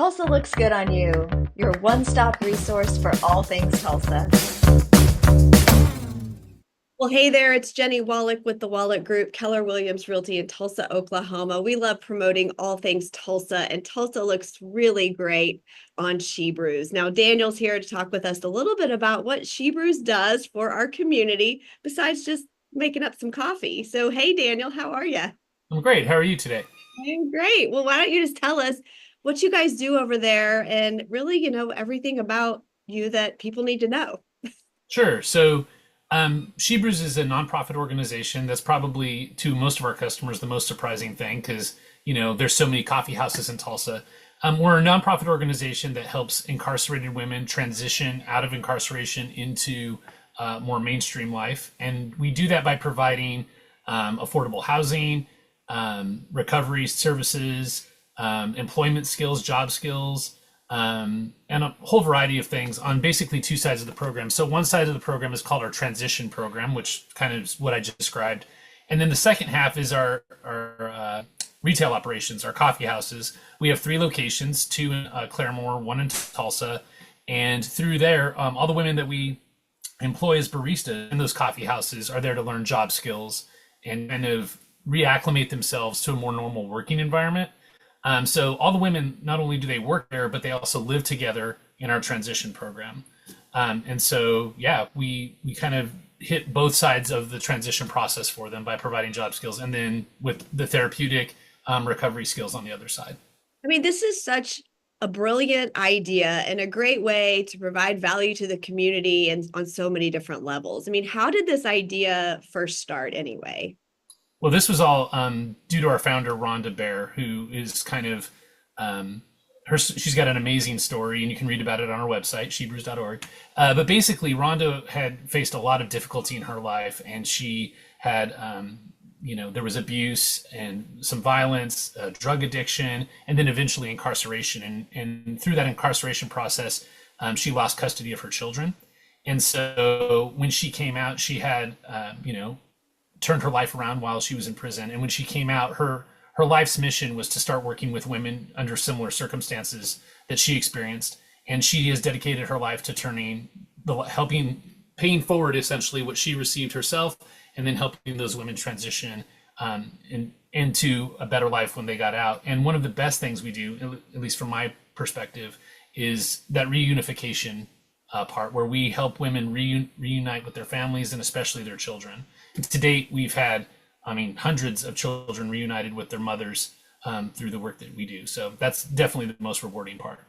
Tulsa looks good on you, your one-stop resource for all things Tulsa. Well, hey there, it's Jennie Wolek with the Wolek Group, Keller Williams Realty in Tulsa, Oklahoma. We love promoting all things Tulsa, and Tulsa looks really great on SheBrews. Now, Daniel's here to talk with us a little bit about what SheBrews does for our community, besides just making up some coffee. So, hey, Daniel, how are you? I'm great. How are you today? I'm great. Well, why don't you just tell us what you guys do over there and really, everything about you that people need to know. Sure. SheBrews is a nonprofit organization that's probably to most of our customers the most surprising thing because there's so many coffee houses in Tulsa. We're a nonprofit organization that helps incarcerated women transition out of incarceration into more mainstream life, and we do that by providing affordable housing, recovery services, employment skills, job skills, and a whole variety of things on basically two sides of the program. So one side of the program is called our transition program, which kind of is what I just described. And then the second half is our retail operations, our coffee houses. We have 3 locations, 2 in Claremore, 1 in Tulsa. And through there, all the women that we employ as baristas in those coffee houses are there to learn job skills and kind of reacclimate themselves to a more normal working environment. So all the women, not only do they work there, but they also live together in our transition program. We kind of hit both sides of the transition process for them by providing job skills and then with the therapeutic recovery skills on the other side. I mean, this is such a brilliant idea and a great way to provide value to the community and on so many different levels. I mean, how did this idea first start anyway? Well, this was all due to our founder, Rhonda Bear, who is kind of, she's got an amazing story, and you can read about it on our website, shebrews.org. But basically, Rhonda had faced a lot of difficulty in her life, and she had, there was abuse and some violence, drug addiction, and then eventually incarceration. And through that incarceration process, she lost custody of her children. And so when she came out, she had, turned her life around while she was in prison. And when she came out, her life's mission was to start working with women under similar circumstances that she experienced. And she has dedicated her life to paying forward essentially what she received herself, and then helping those women transition into a better life when they got out. And one of the best things we do, at least from my perspective, is that reunification part where we help women reunite with their families and especially their children. To date, we've had, hundreds of children reunited with their mothers through the work that we do. So that's definitely the most rewarding part.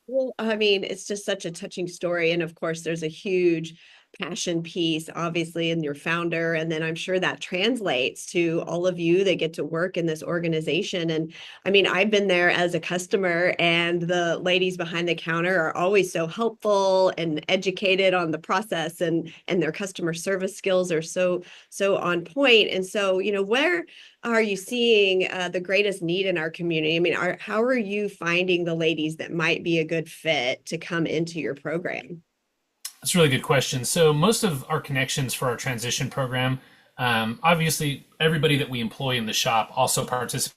Well, I mean, it's just such a touching story. And of course, there's a huge passion piece, obviously, in your founder. And then I'm sure that translates to all of you that get to work in this organization. And I mean, I've been there as a customer, and the ladies behind the counter are always so helpful and educated on the process, and their customer service skills are so on point. And so, where are you seeing the greatest need in our community? I mean, how are you finding the ladies that might be a good fit to come into your program? That's a really good question. So most of our connections for our transition program, obviously everybody that we employ in the shop also participates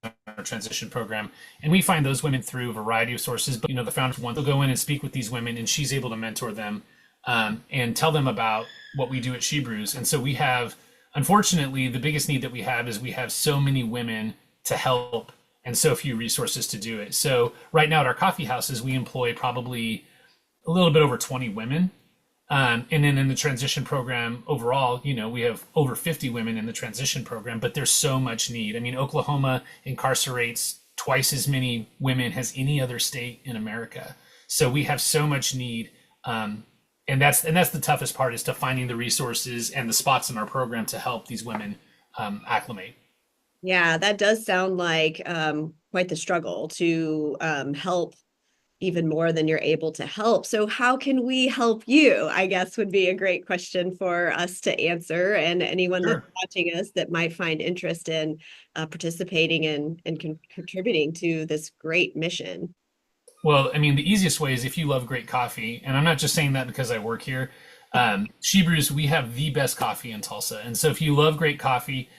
in our transition program. And we find those women through a variety of sources. But, the founder wants to go in and speak with these women, and she's able to mentor them and tell them about what we do at SheBrews. And so we have, unfortunately, the biggest need that we have is we have so many women to help and so few resources to do it. So right now at our coffee houses, we employ probably a little bit over 20 women. And then in the transition program overall, we have over 50 women in the transition program, but there's so much need. I mean, Oklahoma incarcerates twice as many women as any other state in America. So we have so much need. And that's the toughest part, is to finding the resources and the spots in our program to help these women acclimate. Yeah, that does sound like quite the struggle to help even more than you're able to help. So how can we help you, I guess, would be a great question for us to answer. And anyone Sure. that's watching us that might find interest in participating and contributing to this great mission. Well, I mean, the easiest way is if you love great coffee, and I'm not just saying that because I work here. SheBrews, we have the best coffee in Tulsa. And so if you love great coffee,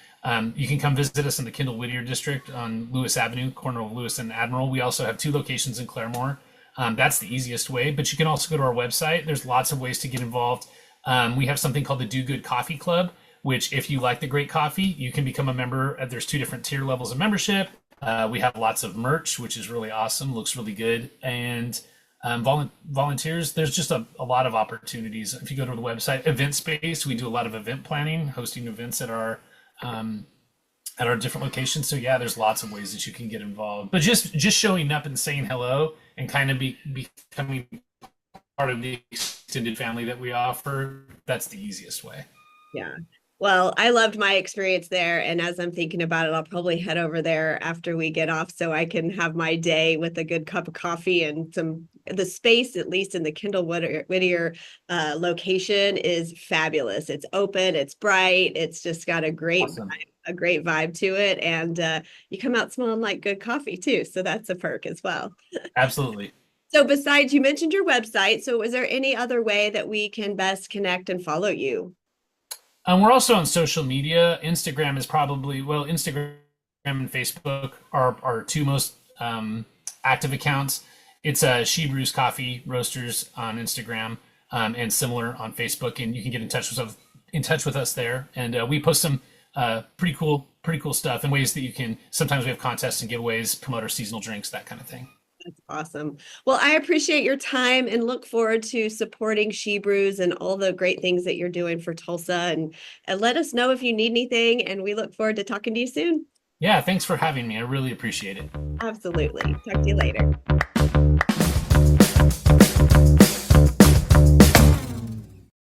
You can come visit us in the Kendall Whittier district on Lewis Avenue, corner of Lewis and Admiral. We also have 2 locations in Claremore. That's the easiest way, but you can also go to our website. There's lots of ways to get involved. We have something called the Do Good Coffee Club, which if you like the great coffee, you can become a member. There's 2 different tier levels of membership. We have lots of merch, which is really awesome, looks really good. And volunteers, there's just a lot of opportunities. If you go to the website, event space, we do a lot of event planning, hosting events at our different locations. So yeah, there's lots of ways that you can get involved. But just showing up and saying hello and kind of becoming part of the extended family that we offer, that's the easiest way. Yeah. Well, I loved my experience there. And as I'm thinking about it, I'll probably head over there after we get off so I can have my day with a good cup of coffee and the space, at least in the Kendall Whittier location, is fabulous. It's open, it's bright, it's just got a great Awesome. a great vibe to it. And you come out smelling like good coffee too. So that's a perk as well. Absolutely. So besides, you mentioned your website. So is there any other way that we can best connect and follow you? We're also on social media. Instagram is Instagram and Facebook are our 2 most active accounts. It's SheBrews Coffee Roasters on Instagram, and similar on Facebook, and you can get in touch with us there. And we post some pretty cool stuff and ways that you can. Sometimes we have contests and giveaways, promote our seasonal drinks, that kind of thing. That's awesome. Well, I appreciate your time and look forward to supporting SheBrews and all the great things that you're doing for Tulsa. And let us know if you need anything. And we look forward to talking to you soon. Yeah, thanks for having me. I really appreciate it. Absolutely. Talk to you later.